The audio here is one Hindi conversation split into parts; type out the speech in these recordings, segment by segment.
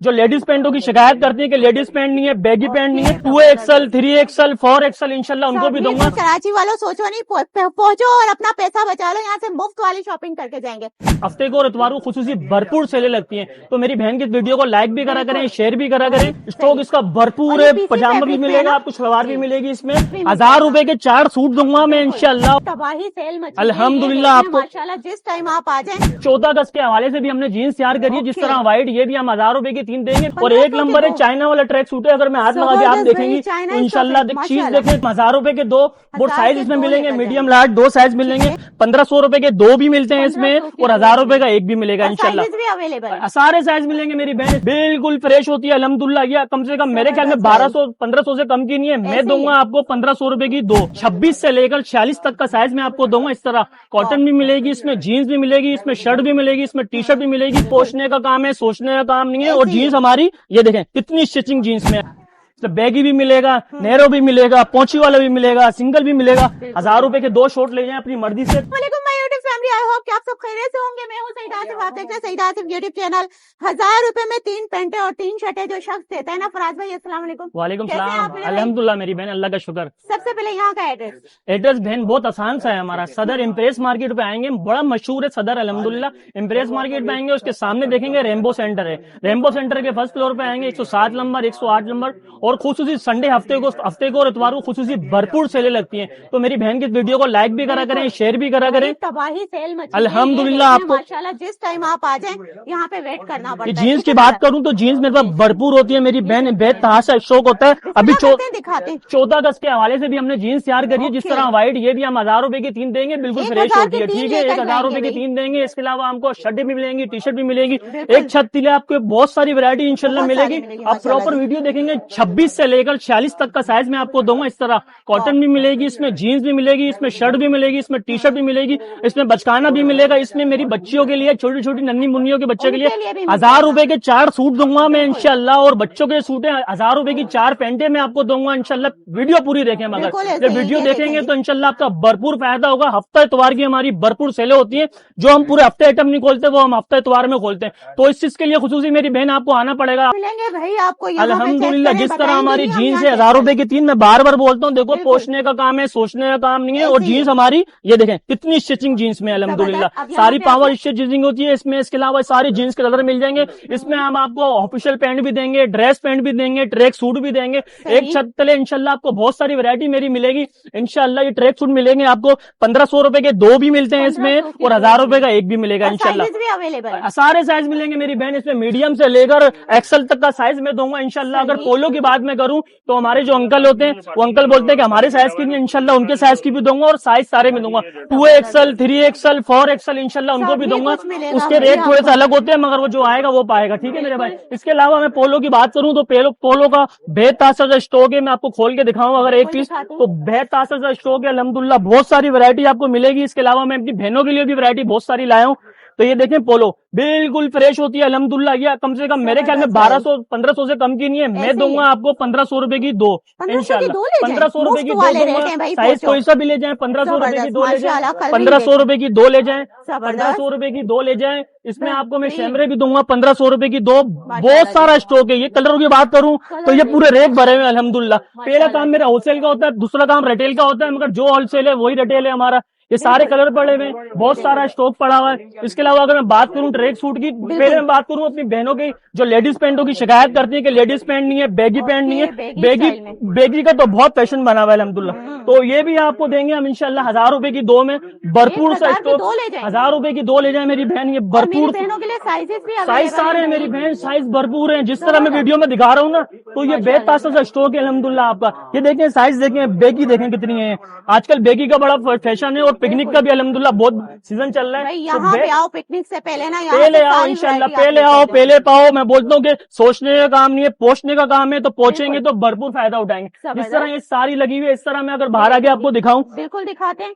जो लेडीज पैंटों की शिकायत करती है कि लेडीज पैंट नहीं है, बैगी पैंट नहीं है, 2XL 3XL 4XL इंशाल्लाह उनको भी दूंगा। कराची वालों सोचो नहीं, पहुंचो और अपना पैसा बचा लो, यहाँ से मुफ्त वाली शॉपिंग करके जाएंगे। हफ्ते को और इतवार को खुसूसी भरपूर सेलें लगती हैं, तो मेरी बहन की वीडियो को लाइक भी करा करें, शेयर भी करा करें। स्टॉक इसका भरपूर है, पजामा भी मिलेगा आपको, सलवार भी मिलेगी। इसमें 1000 रुपए के 4 सूट दूंगा मैं इंशाल्लाह। तबाही सेल मची अल्हम्दुलिल्लाह आपको माशाल्लाह, जिस टाइम आप आ जाए। 14 अगस्त के हवाले से भी हमने जीन्स तैयार करी है, जिस तरह व्हाइट, ये भी हम 1000 रुपए की 3 देंगे। और 1 नंबर है चाइना वाला ट्रैक सूट है, अगर मैं हाथ लगा के आप देखेंगे तो इंशाल्लाह चीज देखें। 1000 रुपए के 2 बोर्ड साइज इसमें मिलेंगे, मीडियम लार्ज 2 साइज मिलेंगे। 1500 रुपए के 2 भी मिलते हैं इसमें, और 1000 रुपए का 1 भी मिलेगा इंशाल्लाह। सारे साइज मिलेंगे मेरी बहन, बिल्कुल फ्रेश होती है अल्हम्दुलिल्लाह। ये कम से कम मेरे ख्याल में 1200-1500 से कम की नहीं है। मैं दूंगा आपको 1500 रुपए की 2, 26 से लेकर 46 तक का साइज में आपको दूंगा। इस तरह कॉटन भी मिलेगी, इसमें जीन्स भी मिलेगी, इसमें शर्ट भी मिलेगी, इसमें टी शर्ट भी मिलेगी। पोछने का काम है, सोचने का काम नहीं है। और जीन्स हमारी ये देखें कितनी स्टिचिंग जीन्स में, बैगी भी मिलेगा, नैरो भी मिलेगा, पोंची वाला भी मिलेगा, सिंगल भी मिलेगा। 1000 रुपए के 2 शॉर्ट ले जाएं अपनी मर्जी से। फैमिली, आई होप कि आप सब खैरियत से होंगे। मैं हूं सईदा आसिफ, आप देख रहे हैं सईदा आसिफ यूट्यूब चैनल। 1000 रुपए में 3 पैंटें और 3 शर्टें जो शख्स देता है ना फराज भाई, अस्सलाम वालेकुम। वालेकुम सलाम, अल्हम्दुलिल्लाह मेरी बहन, अल्लाह का शुक्र। सबसे पहले यहाँ का एड्रेस बहन बहुत आसान सा है हमारा। सदर इम्प्रेस मार्केट पे आएंगे, बड़ा मशहूर है सदर अल्हम्दुलिल्लाह। इम्प्रेस मार्केट पे आएंगे, उसके सामने देखेंगे रेनबो सेंटर है। रेनबो सेंटर के फर्स्ट फ्लोर पे आएंगे, 107 नंबर 108 नंबर। और खुसूसी संडे हफ्ते को और इतवार को खुसूसी भरपूर सेलें लगती हैं, तो मेरी बहन की वीडियो को लाइक भी करा करें, शेयर भी करा करें। तबाही सेल मची अल्हम्दुलिल्लाह आपको माशाल्लाह, जिस टाइम आप आ जाए यहाँ पे वेट करना पड़ता है। जीन्स की बात करूं तो जीन्स मेरे पास भरपूर होती है मेरी बहन, बेतहाशा शौक होता है। अभी 14 अगस्त के हवाले से भी हमने जीन्स तैयार करी है, जिस तरह व्हाइट, ये भी हम 1000 रुपए की 3 देंगे, बिल्कुल फ्रेश होती है। ठीक है, 1000 रुपए की 3 देंगे। इसके अलावा हमको शर्ट भी मिलेंगी, टी शर्ट भी मिलेगी। एक छत तिले आपको बहुत सारी वैरायटी इंशाल्लाह मिलेगी। आप प्रॉपर वीडियो देखेंगे, 26 से लेकर 46 तक का साइज में आपको दूंगा। इस तरह कॉटन भी मिलेगी, इसमें जीन्स भी मिलेगी, इसमें शर्ट भी मिलेगी, इसमें टी शर्ट भी मिलेगी, इसमें बचकाना भी मिलेगा। इसमें मेरी बच्चियों के लिए, छोटी छोटी नन्ही मुन्नियों के बच्चे के लिए 1000 रुपए के 4 सूट दूंगा मैं इंशाल्लाह। और बच्चों के सूट है 1000 रुपए की 4 पैंटे मैं आपको दूंगा इंशाल्लाह। वीडियो पूरी देखें, मगर जब वीडियो देखेंगे तो इंशाल्लाह आपका भरपूर फायदा होगा। हफ्ता इतवार की हमारी भरपूर सेलें होती है, जो हम पूरे हफ्ते आइटम नहीं खोलते, वो हम हफ्ता इतवार में खोलते हैं। तो इस चीज के लिए खुसूसी मेरी बहन आपको आना पड़ेगा। मिलेंगे भाई आपको अल्हम्दुलिल्लाह, जिस तरह हमारी जीन्स है 1000 रुपए की 3, मैं बार बार बोलता हूँ, देखो पोछने का काम है, सोचने का काम नहीं है। और जीन्स हमारी ये देखें कितनी स्टिचिंग जीन्स में अल्हम्दुलिल्लाह, सारी पावर स्टिचिंग होती है इसमें। इसके अलावा सारे जीन्स के कलर मिल जाएंगे। इसमें हम आपको ऑफिशियल पैंट भी देंगे, ड्रेस पैंट भी देंगे, ट्रैक सूट भी देंगे। एक छत तले इंशाल्लाह आपको बहुत सारी वैरायटी मेरी मिलेगी इंशाल्लाह। ये ट्रैक सूट मिलेंगे आपको 1500 रुपए के 2 भी मिलते हैं इसमें, और 1000 रुपए का 1 भी मिलेगा इंशाल्लाह। सारे साइज मिलेंगे मेरी बहन, इसमें मीडियम से लेकर एक्सल तक का साइज में दूंगा इंशाल्लाह। अगर पोलो की बात मैं करूं तो हमारे जो अंकल होते हैं, वो अंकल बोलते हैं कि हमारे साइज की नहीं, इंशाल्लाह उनके साइज की भी दूंगा, और साइज सारे में दूंगा। 2XL 3XL 4XL इंशाल्लाह उनको भी दूंगा। उसके रेट थोड़े से अलग होते हैं, मगर वो जो आएगा वो पाएगा। ठीक है मेरे भाई। इसके अलावा मैं पोलो की बात करूं तो पोलो का बेतासा स्टॉक है, मैं आपको खोल के दिखाऊं अगर एक पीस, तो बेतासा स्टॉक है अल्हम्दुलिल्लाह। बहुत सारी वैरायटी आपको मिलेगी। इसके अलावा मैं अपनी बहनों के लिए भी वैरायटी बहुत सारी लाया हूं। तो ये देखें पोलो बिल्कुल फ्रेश होती है अल्हम्दुलिल्लाह। ये कम से कम मेरे ख्याल में 1200-1500 से कम की नहीं है। मैं दूंगा आपको 1500 रुपए की 2 इंशाल्लाह। 1500 रुपए की 2 दूंगा, साइज कोई सा भी ले जाए। 1500 रुपए की 2 ले जाए, 1500 रुपए की 2 ले जाए, 1500 रुपए की 2 ले जाए। इसमें आपको मैं शैमरे भी दूंगा 1500 रुपए की 2। बहुत सारा स्टॉक है। ये कलरों की बात करूं तो ये पूरे रेक भरे हुए अल्हम्दुलिल्लाह। पहला काम मेरा होलसेल का होता है, दूसरा काम रिटेल का होता है, मगर जो होलसेल है वही रिटेल है हमारा। ये सारे कलर पड़े हुए, बहुत सारा स्टॉक पड़ा हुआ है। इसके अलावा अगर मैं बात करूं ट्रैक सूट की, पहले मैं बात करूं अपनी बहनों की, जो लेडीज पैंटों की शिकायत करती है कि लेडीज पैंट नहीं है, बैगी पैंट नहीं है। बैगी का तो बहुत फैशन बना हुआ है अल्हम्दुलिल्लाह। तो ये भी आपको देंगे हम इंशाल्लाह 1000 रुपए की 2 में भरपूर सा स्टॉक। 1000 रुपए की 2 ले जाए मेरी बहन, ये भरपूर साइज सारे हैं मेरी बहन, साइज भरपूर है। जिस तरह मैं वीडियो में दिखा रहा हूँ ना, तो ये बेतासा सा स्टॉक है अल्हम्दुलिल्लाह आपका। ये देखें साइज देखें, बैगी देखें कितनी है। आजकल बैगी का बड़ा फैशन है, और पिकनिक का भी अल्हम्दुलिल्लाह बहुत सीजन चल रहा है। यहाँ पे आओ पिकनिक से पहले ना, पहले आओ इंशाल्लाह, पहले आओ पहले पाओ। मैं बोलता हूँ कि सोचने का काम नहीं है, पोछने का काम है। तो पहुंचेंगे तो भरपूर फायदा उठाएंगे। जिस तरह ये सारी लगी हुई है, इस तरह मैं अगर बाहर आके आपको दिखाऊं, बिल्कुल दिखाते हैं।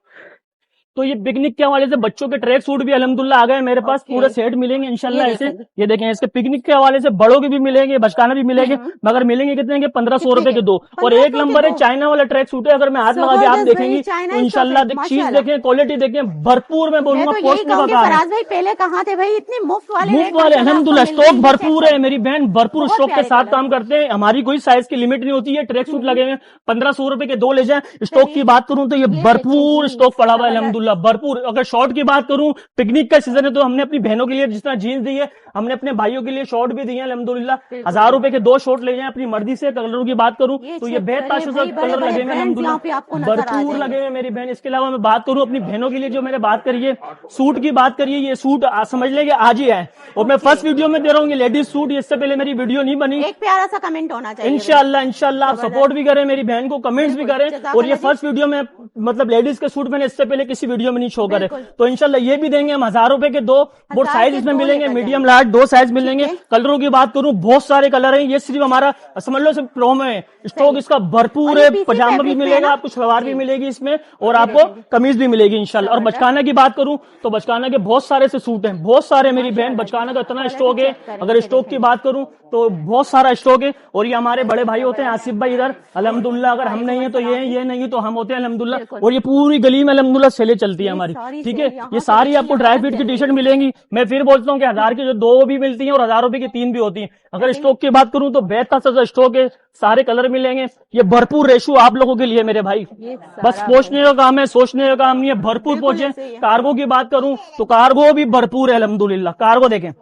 तो ये पिकनिक के हवाले से बच्चों के ट्रैक सूट भी अल्हम्दुलिल्लाह आ गए मेरे पास, पूरे सेट मिलेंगे इंशाल्लाह ऐसे। ये देखें, इसके पिकनिक के हवाले से बड़ों के भी मिलेंगे, बचकाना भी मिलेंगे, मगर मिलेंगे कितने के 1500 रुपए के 2। और एक नंबर है चाइना वाला ट्रैक सूट है, अगर मैं हाथ लगा के आप देखेंगे तो इंशाल्लाह चीज देखें, क्वालिटी देखें, भरपूर मैं बोलूंगा पोषण का काम है। पहले कहाँ थे भाई, इतनी मुफ्त मुफ्त वाले अल्हम्दुलिल्लाह स्टॉक भरपूर है, मेरी बहन भरपूर स्टॉक के साथ काम करते हैं। हमारी कोई साइज की लिमिट नहीं होती है, ट्रैक सूट लगे हुए 1500 रुपए के 2 ले जाएं। स्टॉक की बात करूं तो ये भरपूर स्टॉक पड़ा हुआ है अल्हम्दुलिल्लाह, भरपूर। अगर शॉर्ट की बात करूं, पिकनिक का सीजन है तो हमने अपनी बहनों के लिए जिस तरह जीन्स दी है, हमने अपने भाइयों के लिए शॉर्ट भी दिए हैं अल्हम्दुलिल्लाह। 1000 रुपए के 2 शॉर्ट ले जाएं अपनी मर्जी से। कलरों की बात करूं तो ये बेहताशा कलर लगे हुए अल्हम्दुलिल्लाह, भरपूर लगे हुए मेरी बहन। इसके अलावा मैं बात करूं अपनी बहनों के लिए, जो मैंने बात करी है सूट की बात करिए, ये सूट समझ लेंगे आज ही आए, और मैं फर्स्ट वीडियो में दे रहा हूँ ये लेडीज सूट। इससे पहले मेरी वीडियो नहीं बनी। एक प्यारा सा कमेंट होना चाहिए इंशाल्लाह आप सपोर्ट भी करें मेरी बहन को, कमेंट्स भी करें। और ये फर्स्ट वीडियो में मतलब लेडीज के सूट मैंने इससे पहले किसी वीडियो में नहीं शो करे, तो इंशाल्लाह ये भी देंगे हम 1000 रुपए के 2। बहुत साइज इसमें मिलेंगे, मीडियम लार्ज 2 साइज मिलेंगे। कलरों की बात करूं बहुत सारे कलर हैं, ये सिर्फ हमारा समझ लो सिर्फ प्रोमो है, स्टॉक इसका भरपूर है। पजामा भी मिलेगा आपको, सलवार भी मिलेगी इसमें, और आपको कमीज भी मिलेगी इंशाल्लाह। और बचकाना की बात करूं तो बचकाना के बहुत सारे से सूट हैं, बहुत सारे मेरी बहन, बचकाना का इतना स्टॉक है। अगर स्टॉक की बात करूं तो बहुत सारा स्टॉक है। और ये हमारे बड़े भाई होते हैं आसिफ भाई इधर अल्हम्दुलिल्लाह, अगर हम नहीं है तो ये नहीं तो हम होते हैं अल्हम्दुलिल्लाह। और ये पूरी गली में अल्हम्दुलिल्लाह सेलें चलती है हमारी, ठीक है। ये सारी आपको ड्राई फिट की टी शर्ट मिलेंगी। मैं फिर बोलता हूँ कि 1000 की जो 2 भी मिलती है और 1000 रुपए की 3 भी होती है। अगर स्टॉक की बात करूं तो बेहतर स्टॉक है, सारे कलर मिलेंगे। ये भरपूर रेशो आप लोगों के लिए मेरे भाई, बस पहुंचने का काम है, सोचने का काम नहीं है, भरपूर पहुंचे। कार्गो की बात करूं तो कार्गो भी भरपूर है अल्हम्दुलिल्लाह। कार्गो देखें,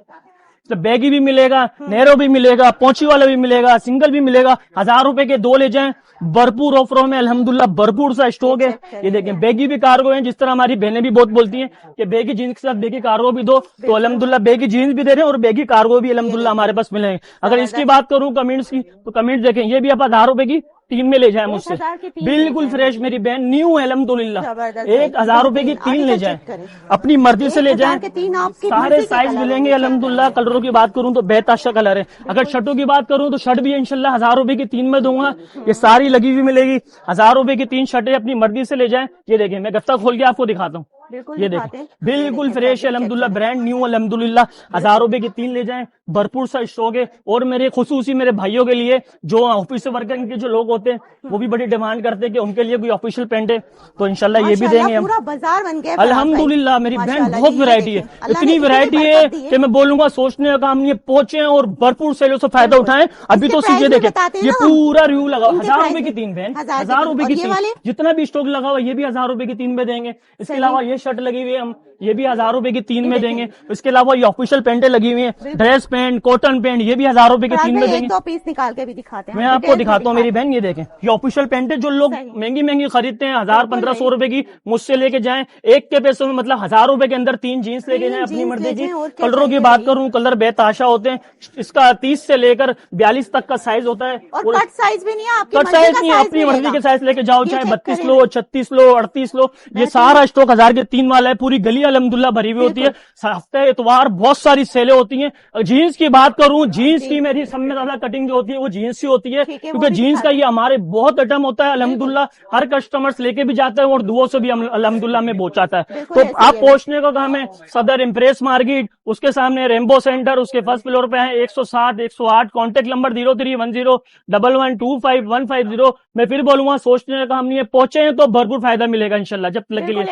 बैगी भी मिलेगा, नैरो भी मिलेगा, पोंची वाला भी मिलेगा, सिंगल भी मिलेगा। 1000 रुपए के 2 ले जाएं, भरपूर ऑफरों में अल्हम्दुलिल्लाह भरपूर सा स्टॉक है। ये देखें बैगी भी कार्गो है, जिस तरह हमारी बहनें भी बहुत बोलती हैं कि बैगी जीन्स के साथ बैगी कार्गो भी दो, तो अल्हम्दुलिल्लाह बैगी जीन्स भी दे रहे हैं और बैगी कार्गो भी अल्हम्दुलिल्लाह हमारे पास मिलेंगे। अगर इसकी बात करूं कमेंट्स की तो कमेंट्स देखें, ये भी आप 1000 रुपए की 3 में ले जाए मुझसे, बिल्कुल फ्रेश मेरी बहन, न्यू है अल्हम्दुलिल्लाह। 1000 रुपए की 3 ले जाए, अपनी मर्जी से ले जाए, सारे साइज मिलेंगे अल्हम्दुलिल्लाह। कलरों की बात करूं तो बेहताशा कलर है। अगर शर्टों की बात करूं तो शर्ट भी इंशाल्लाह 1000 रुपए की 3 में दूंगा, ये सारी लगी हुई मिलेगी। 1000 रुपए की 3 शर्टें अपनी मर्जी से ले जाएं। ये देखें, मैं गत्ता खोल के आपको दिखाता हूँ, ये देखें बिल्कुल फ्रेश है अल्हम्दुलिल्लाह, ब्रांड न्यू अल्हम्दुलिल्लाह। 1000 रुपए की 3 ले जाएं, भरपूर सा स्टॉक है। और मेरे खुसूसी मेरे भाइयों के लिए, जो ऑफिस वर्कर के जो लोग होते हैं वो भी बड़ी डिमांड करते हैं कि उनके लिए कोई ऑफिशियल पैंट है, तो इंशाल्लाह ये भी देंगे हम। पूरा बाजार बन गया अल्हम्दुलिल्लाह मेरी बहन, बहुत वैरायटी है, इतनी वैरायटी है कि मैं बोलूंगा सोचने का काम नहीं है। पहुंचे और भरपूर सेलों से फायदा उठाएं। अभी तो सीधे देखें, ये पूरा रिव्यू लगा 1000 रुपए की 3 बहन, 1000 रुपए की 3, जितना भी स्टॉक लगा हुआ ये भी 1000 रुपए की 3 में देंगे। इसके अलावा ये शर्ट लगी हुई है, हम ये भी 1000 रुपए की 3 में देंगे। इसके अलावा ये ऑफिशियल पैंटें लगी हुई हैं, ड्रेस पैंट, कॉटन पैंट, ये भी 1000 रुपए की 3 में देंगे। 2 पीस निकाल के भी दिखाते हैं, मैं आपको दिखाता हूँ मेरी बहन, ये देखें ये ऑफिशियल पैंटें जो लोग महंगी महंगी खरीदते हैं 1000-1500 रुपए की, मुझसे लेके जाएं एक के पैसों में, मतलब 1000 रुपए के अंदर 3 जीन्स लेके जाएं अपनी मर्जी की। कलरों की बात करूं, कलर बेताशा होते हैं। इसका 30 से लेकर 42 तक का साइज होता है, और कट साइज भी नहीं है, कट साइज नहीं, अपनी मर्जी के साइज लेके जाओ, चाहे 32 लो, 36 लो, 38 लो। ये सारा स्टॉक 1000 के 3 वाला है। पूरी गली अल्हम्दुलिल्लाह भरी हुई होती है। हफ्ते इतवार बहुत सारी सेलें होती हैं। जीन्स की बात करूं, जीन्स की मेरी सब में ज्यादा कटिंग जो होती है वो जीन्स ही होती है, क्योंकि जीन्स का ये हमारे बहुत आइटम होता है अल्हम्दुलिल्लाह। हर कस्टमर्स लेके भी जाता है और दुआओं से भी अल्हम्दुलिल्लाह में पहुंचाता है। तो आप पहुंचने का काम है सदर इम्प्रेस मार्केट, उसके सामने रेनबो सेंटर, उसके फर्स्ट फ्लोर पे है 107 108, कॉन्टेक्ट नंबर 031011251550। मैं फिर बोलूंगा सोचने का काम नहीं है, पहुंचे हैं तो भरपूर फायदा मिलेगा इंशाल्लाह। जब तक के लिए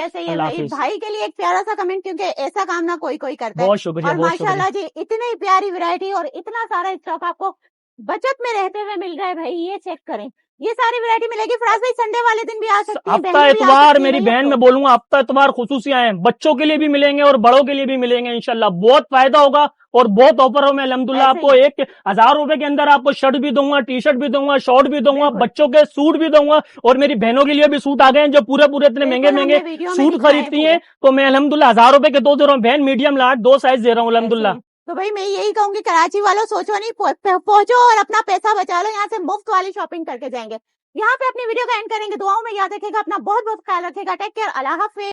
भाई के लिए एक प्यारा सा कमेंट, क्योंकि ऐसा काम ना कोई करता है। बहुत शुक्रिया, बहुत शुक्रिया माशाल्लाह जी, इतनी प्यारी वैरायटी और इतना सारा स्टॉक आपको बचत में रहते हुए मिल रहा है भाई। ये चेक करें, ये सारी वैरायटी मिलेगी। फराज भाई संडे वाले दिन भी आ सकती है, हफ्ता इतवार मेरी बहन, मैं बोलूंगा हफ्ता इतवार खुसूसी आए, बच्चों के लिए भी मिलेंगे और बड़ों के लिए भी मिलेंगे इंशाल्लाह। बहुत फायदा होगा और बहुत ऑफरों में अल्हम्दुलिल्लाह आपको 1000 रुपए के अंदर आपको शर्ट भी दूंगा, टी शर्ट भी दूंगा, शॉर्ट भी दूंगा, बच्चों के सूट भी दूंगा। और मेरी बहनों के लिए भी सूट आ गए हैं, जो पूरे इतने महंगे महंगे सूट खरीदती हैं, तो मैं अल्हम्दुलिल्लाह 1000 रुपए के 2 दे रहा हूँ बहन, मीडियम लार्ज 2 साइज दे रहा हूँ अल्हम्दुलिल्लाह। तो भाई मैं यही कहूंगी, कराची वालों सोचो नहीं, पहुंचो और अपना पैसा बचा लो। यहाँ से मुफ्त वाली शॉपिंग करके जाएंगे। यहाँ पे अपनी वीडियो का एंड करेंगे। दुआओं में याद रखेगा, अपना बहुत बहुत ख्याल रखेगा। टेक केयर, अल्लाह हाफिज़।